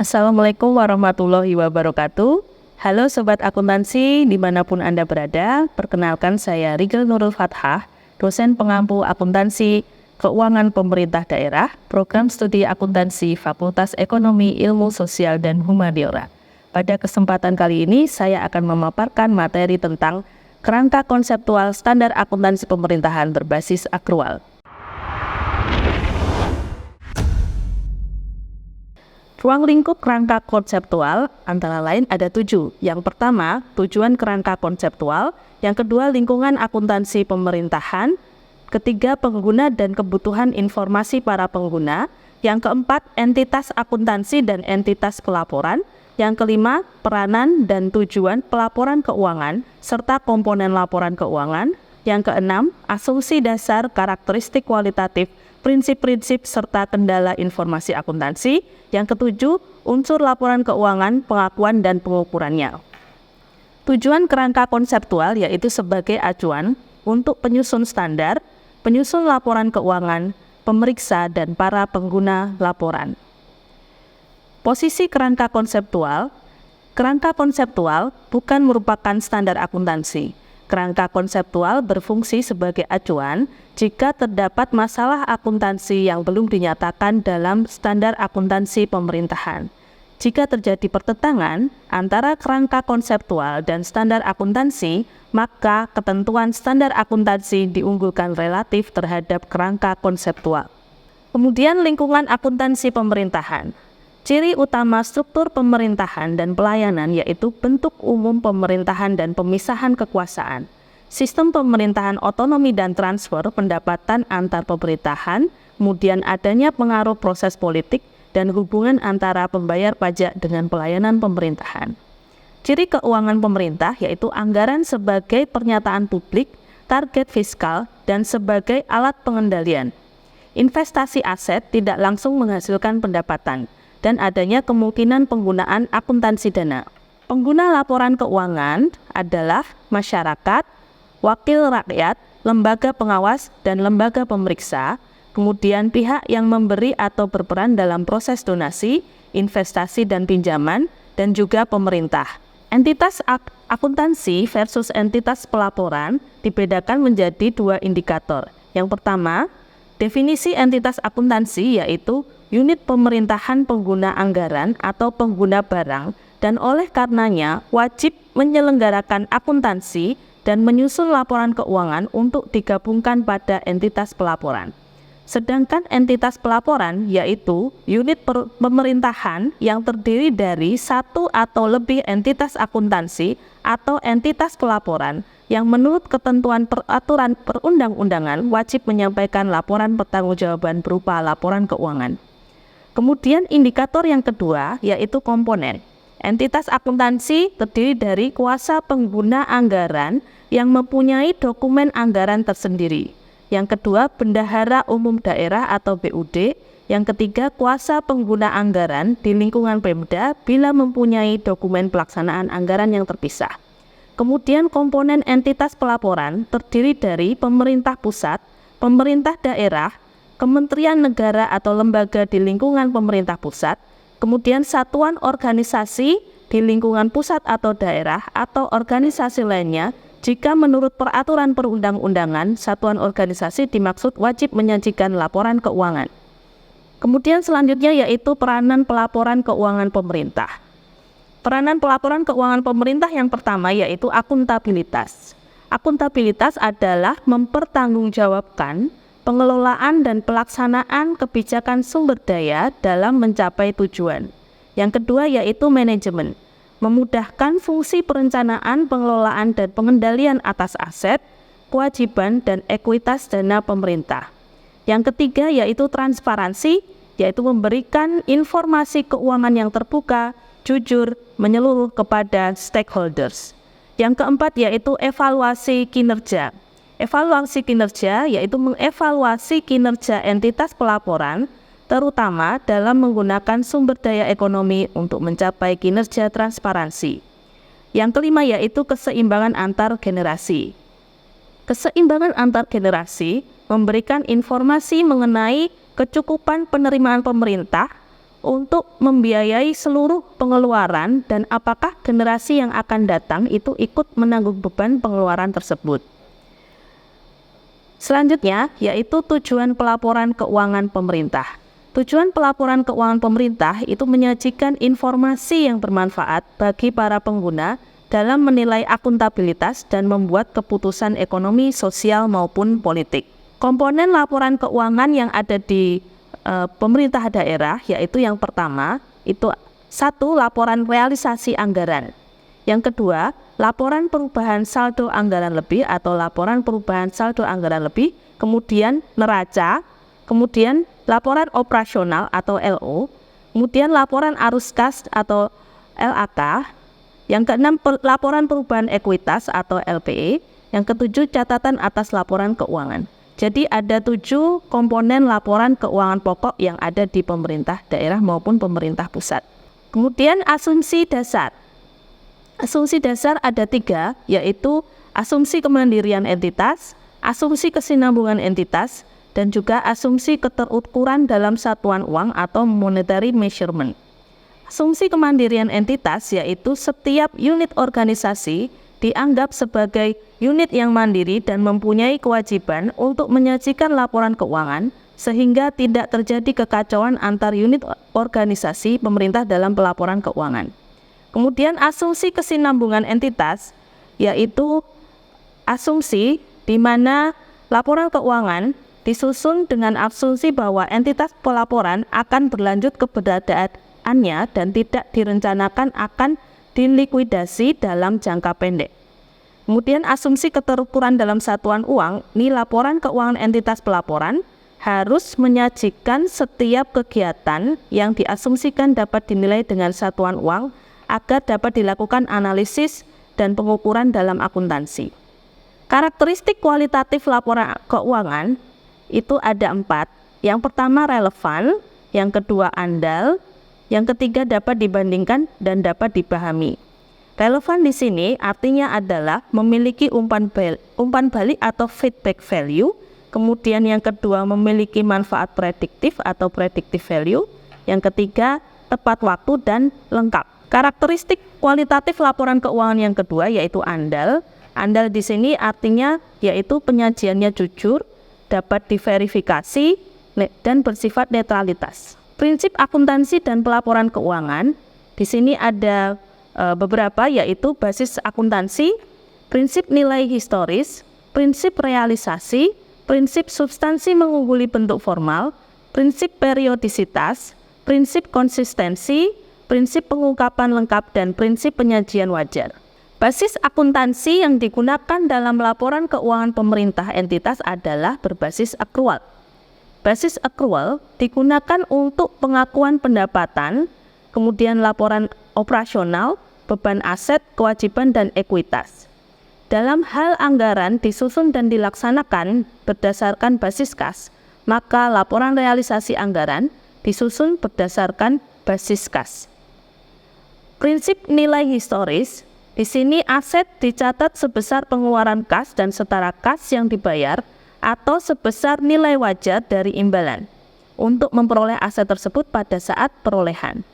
Assalamualaikum warahmatullahi wabarakatuh. Halo Sobat Akuntansi dimanapun Anda berada, perkenalkan saya Rigel Nurul Fathah, dosen pengampu akuntansi keuangan pemerintah daerah, program studi akuntansi Fakultas Ekonomi Ilmu Sosial dan Humaniora. Pada kesempatan kali ini saya akan memaparkan materi tentang kerangka konseptual standar akuntansi pemerintahan berbasis akrual. Ruang lingkup kerangka konseptual antara lain ada 7. Yang pertama, tujuan kerangka konseptual. Yang kedua, lingkungan akuntansi pemerintahan. Ketiga, pengguna dan kebutuhan informasi para pengguna. Yang keempat, entitas akuntansi dan entitas pelaporan. Yang kelima, peranan dan tujuan pelaporan keuangan serta komponen laporan keuangan. Yang keenam, asumsi dasar karakteristik kualitatif, prinsip-prinsip serta kendala informasi akuntansi. Yang ketujuh, unsur laporan keuangan, pengakuan dan pengukurannya. Tujuan kerangka konseptual yaitu sebagai acuan untuk penyusun standar, penyusun laporan keuangan, pemeriksa dan para pengguna laporan. Posisi kerangka konseptual bukan merupakan standar akuntansi. Kerangka konseptual berfungsi sebagai acuan jika terdapat masalah akuntansi yang belum dinyatakan dalam standar akuntansi pemerintahan. Jika terjadi pertentangan antara kerangka konseptual dan standar akuntansi, maka ketentuan standar akuntansi diunggulkan relatif terhadap kerangka konseptual. Kemudian lingkungan akuntansi pemerintahan. Ciri utama struktur pemerintahan dan pelayanan yaitu bentuk umum pemerintahan dan pemisahan kekuasaan. Sistem pemerintahan otonomi dan transfer pendapatan antar pemerintahan, kemudian adanya pengaruh proses politik dan hubungan antara pembayar pajak dengan pelayanan pemerintahan. Ciri keuangan pemerintah yaitu anggaran sebagai pernyataan publik, target fiskal, dan sebagai alat pengendalian. Investasi aset tidak langsung menghasilkan pendapatan, dan adanya kemungkinan penggunaan akuntansi dana. Pengguna laporan keuangan adalah masyarakat, wakil rakyat, lembaga pengawas, dan lembaga pemeriksa, kemudian pihak yang memberi atau berperan dalam proses donasi, investasi dan pinjaman, dan juga pemerintah. Entitas akuntansi versus entitas pelaporan dibedakan menjadi 2 indikator. Yang pertama, definisi entitas akuntansi yaitu unit pemerintahan pengguna anggaran atau pengguna barang dan oleh karenanya wajib menyelenggarakan akuntansi dan menyusun laporan keuangan untuk digabungkan pada entitas pelaporan. Sedangkan entitas pelaporan yaitu unit pemerintahan yang terdiri dari 1 atau lebih entitas akuntansi atau entitas pelaporan yang menurut ketentuan peraturan perundang-undangan wajib menyampaikan laporan pertanggungjawaban berupa laporan keuangan. Kemudian indikator yang kedua yaitu komponen. Entitas akuntansi terdiri dari kuasa pengguna anggaran yang mempunyai dokumen anggaran tersendiri. Yang kedua, bendahara umum daerah atau BUD. Yang ketiga, kuasa pengguna anggaran di lingkungan Pemda bila mempunyai dokumen pelaksanaan anggaran yang terpisah. Kemudian komponen entitas pelaporan terdiri dari pemerintah pusat, pemerintah daerah, kementerian negara atau lembaga di lingkungan pemerintah pusat, kemudian satuan organisasi di lingkungan pusat atau daerah atau organisasi lainnya. Jika menurut peraturan perundang-undangan, satuan organisasi dimaksud wajib menyajikan laporan keuangan. Kemudian selanjutnya yaitu peranan pelaporan keuangan pemerintah. Peranan pelaporan keuangan pemerintah yang pertama yaitu akuntabilitas. Akuntabilitas adalah mempertanggungjawabkan pengelolaan dan pelaksanaan kebijakan sumber daya dalam mencapai tujuan. Yang kedua yaitu manajemen. Memudahkan fungsi perencanaan, pengelolaan, dan pengendalian atas aset, kewajiban, dan ekuitas dana pemerintah. Yang ketiga yaitu transparansi, yaitu memberikan informasi keuangan yang terbuka, jujur, menyeluruh kepada stakeholders. Yang keempat yaitu evaluasi kinerja. Evaluasi kinerja yaitu mengevaluasi kinerja entitas pelaporan, terutama dalam menggunakan sumber daya ekonomi untuk mencapai kinerja transparansi. Yang kelima yaitu keseimbangan antar generasi. Keseimbangan antar generasi memberikan informasi mengenai kecukupan penerimaan pemerintah untuk membiayai seluruh pengeluaran dan apakah generasi yang akan datang itu ikut menanggung beban pengeluaran tersebut. Selanjutnya yaitu tujuan pelaporan keuangan pemerintah. Tujuan pelaporan keuangan pemerintah itu menyajikan informasi yang bermanfaat bagi para pengguna dalam menilai akuntabilitas dan membuat keputusan ekonomi, sosial maupun politik. Komponen laporan keuangan yang ada di pemerintah daerah yaitu yang pertama itu 1. Laporan realisasi anggaran. Yang kedua, laporan perubahan saldo anggaran lebih atau laporan perubahan saldo anggaran lebih, kemudian neraca, kemudian laporan operasional atau LO, kemudian laporan arus kas atau LAK, yang keenam laporan perubahan ekuitas atau LPE, yang ketujuh catatan atas laporan keuangan. Jadi ada 7 komponen laporan keuangan pokok yang ada di pemerintah daerah maupun pemerintah pusat. Kemudian asumsi dasar. Asumsi dasar ada 3, yaitu asumsi kemandirian entitas, asumsi kesinambungan entitas, dan juga asumsi keterukuran dalam satuan uang atau monetary measurement. Asumsi kemandirian entitas yaitu setiap unit organisasi dianggap sebagai unit yang mandiri dan mempunyai kewajiban untuk menyajikan laporan keuangan sehingga tidak terjadi kekacauan antar unit organisasi pemerintah dalam pelaporan keuangan. Kemudian asumsi kesinambungan entitas yaitu asumsi di mana laporan keuangan disusun dengan asumsi bahwa entitas pelaporan akan berlanjut keberadaannya dan tidak direncanakan akan dilikuidasi dalam jangka pendek. Kemudian asumsi keterukuran dalam satuan uang, ini laporan keuangan entitas pelaporan harus menyajikan setiap kegiatan yang diasumsikan dapat dinilai dengan satuan uang agar dapat dilakukan analisis dan pengukuran dalam akuntansi. Karakteristik kualitatif laporan keuangan itu ada 4. Yang pertama relevan, yang kedua andal, yang ketiga dapat dibandingkan dan dapat dipahami. Relevan di sini artinya adalah memiliki umpan balik atau feedback value. Kemudian yang kedua memiliki manfaat prediktif atau predictive value. Yang ketiga tepat waktu dan lengkap. Karakteristik kualitatif laporan keuangan yang kedua yaitu andal. Andal di sini artinya yaitu penyajiannya jujur, dapat diverifikasi dan bersifat netralitas. Prinsip akuntansi dan pelaporan keuangan di sini ada beberapa yaitu basis akuntansi, prinsip nilai historis, prinsip realisasi, prinsip substansi mengungguli bentuk formal, prinsip periodisitas, prinsip konsistensi, prinsip pengungkapan lengkap dan prinsip penyajian wajar. Basis akuntansi yang digunakan dalam laporan keuangan pemerintah entitas adalah berbasis akrual. Basis akrual digunakan untuk pengakuan pendapatan, kemudian laporan operasional, beban aset, kewajiban, dan ekuitas. Dalam hal anggaran disusun dan dilaksanakan berdasarkan basis kas, maka laporan realisasi anggaran disusun berdasarkan basis kas. Prinsip nilai historis, di sini aset dicatat sebesar pengeluaran kas dan setara kas yang dibayar atau sebesar nilai wajar dari imbalan untuk memperoleh aset tersebut pada saat perolehan.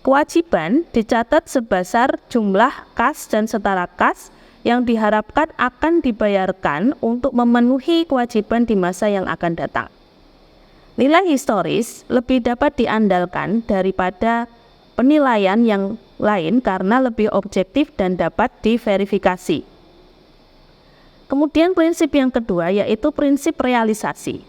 Kewajiban dicatat sebesar jumlah kas dan setara kas yang diharapkan akan dibayarkan untuk memenuhi kewajiban di masa yang akan datang. Nilai historis lebih dapat diandalkan daripada penilaian yang lain karena lebih objektif dan dapat diverifikasi. Kemudian prinsip yang kedua yaitu prinsip realisasi.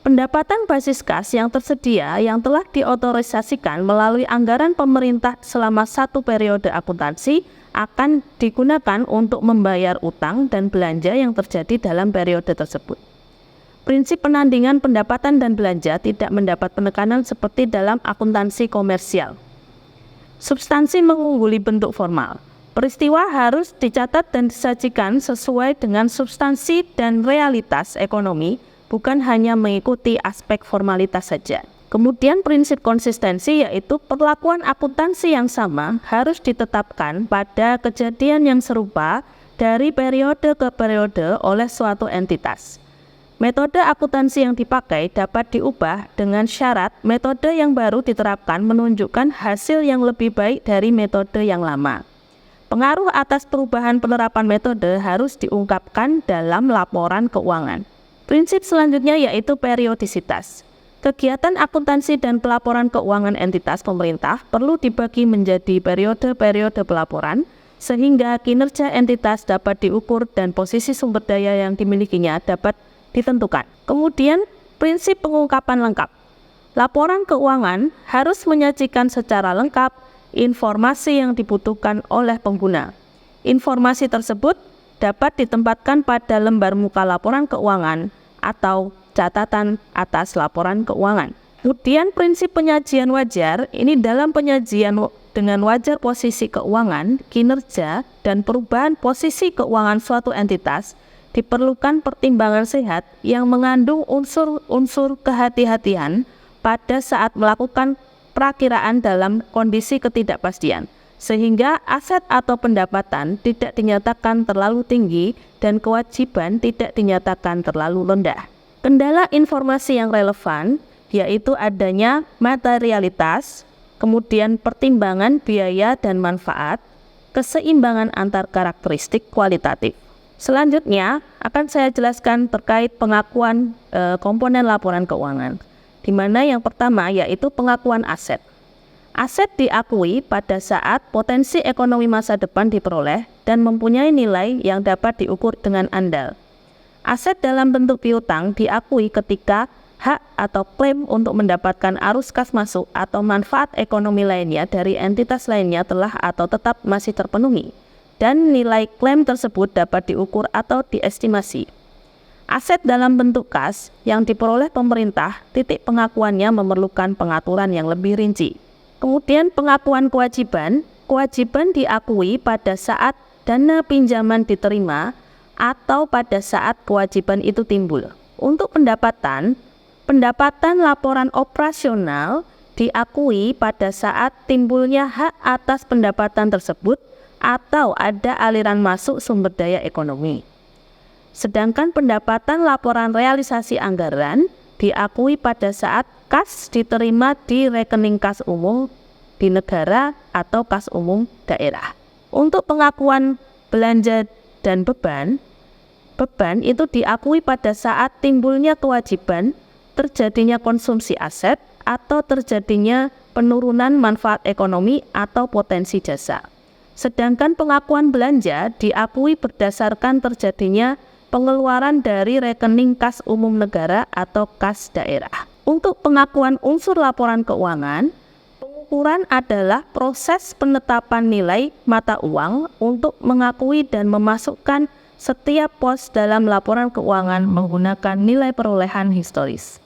Pendapatan basis kas yang tersedia yang telah diotorisasikan melalui anggaran pemerintah selama 1 periode akuntansi akan digunakan untuk membayar utang dan belanja yang terjadi dalam periode tersebut. Prinsip penandingan pendapatan dan belanja tidak mendapat penekanan seperti dalam akuntansi komersial. Substansi mengungguli bentuk formal. Peristiwa harus dicatat dan disajikan sesuai dengan substansi dan realitas ekonomi, bukan hanya mengikuti aspek formalitas saja. Kemudian prinsip konsistensi yaitu perlakuan akuntansi yang sama harus ditetapkan pada kejadian yang serupa dari periode ke periode oleh suatu entitas. Metode akuntansi yang dipakai dapat diubah dengan syarat metode yang baru diterapkan menunjukkan hasil yang lebih baik dari metode yang lama. Pengaruh atas perubahan penerapan metode harus diungkapkan dalam laporan keuangan. Prinsip selanjutnya yaitu periodisitas. Kegiatan akuntansi dan pelaporan keuangan entitas pemerintah perlu dibagi menjadi periode-periode pelaporan, sehingga kinerja entitas dapat diukur dan posisi sumber daya yang dimilikinya dapat ditentukan. Kemudian, prinsip pengungkapan lengkap. Laporan keuangan harus menyajikan secara lengkap informasi yang dibutuhkan oleh pengguna. Informasi tersebut dapat ditempatkan pada lembar muka laporan keuangan atau catatan atas laporan keuangan. Kemudian prinsip penyajian wajar, ini dalam penyajian dengan wajar posisi keuangan, kinerja, dan perubahan posisi keuangan suatu entitas, diperlukan pertimbangan sehat yang mengandung unsur-unsur kehati-hatian pada saat melakukan perakiraan dalam kondisi ketidakpastian, sehingga aset atau pendapatan tidak dinyatakan terlalu tinggi dan kewajiban tidak dinyatakan terlalu rendah. Kendala informasi yang relevan yaitu adanya materialitas, kemudian pertimbangan biaya dan manfaat, keseimbangan antar karakteristik kualitatif. Selanjutnya akan saya jelaskan terkait pengakuan komponen laporan keuangan, di mana yang pertama yaitu pengakuan aset. Aset diakui pada saat potensi ekonomi masa depan diperoleh dan mempunyai nilai yang dapat diukur dengan andal. Aset dalam bentuk piutang diakui ketika hak atau klaim untuk mendapatkan arus kas masuk atau manfaat ekonomi lainnya dari entitas lainnya telah atau tetap masih terpenuhi, dan nilai klaim tersebut dapat diukur atau diestimasi. Aset dalam bentuk kas yang diperoleh pemerintah, titik pengakuannya memerlukan pengaturan yang lebih rinci. Kemudian pengakuan kewajiban, kewajiban diakui pada saat dana pinjaman diterima atau pada saat kewajiban itu timbul. Untuk pendapatan laporan operasional diakui pada saat timbulnya hak atas pendapatan tersebut atau ada aliran masuk sumber daya ekonomi. Sedangkan pendapatan laporan realisasi anggaran diakui pada saat kas diterima di rekening kas umum di negara atau kas umum daerah. Untuk pengakuan belanja dan beban itu diakui pada saat timbulnya kewajiban, terjadinya konsumsi aset, atau terjadinya penurunan manfaat ekonomi atau potensi jasa. Sedangkan pengakuan belanja diakui berdasarkan terjadinya pengeluaran dari rekening kas umum negara atau kas daerah. Untuk pengakuan unsur laporan keuangan, pengukuran adalah proses penetapan nilai mata uang untuk mengakui dan memasukkan setiap pos dalam laporan keuangan menggunakan nilai perolehan historis.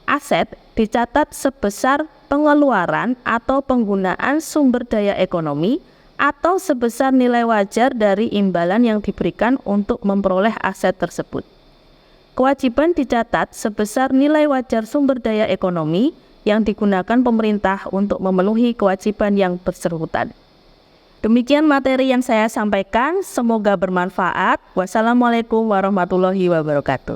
Aset dicatat sebesar pengeluaran atau penggunaan sumber daya ekonomi atau sebesar nilai wajar dari imbalan yang diberikan untuk memperoleh aset tersebut. Kewajiban dicatat sebesar nilai wajar sumber daya ekonomi yang digunakan pemerintah untuk memenuhi kewajiban yang bersangkutan. Demikian materi yang saya sampaikan, semoga bermanfaat. Wassalamualaikum warahmatullahi wabarakatuh.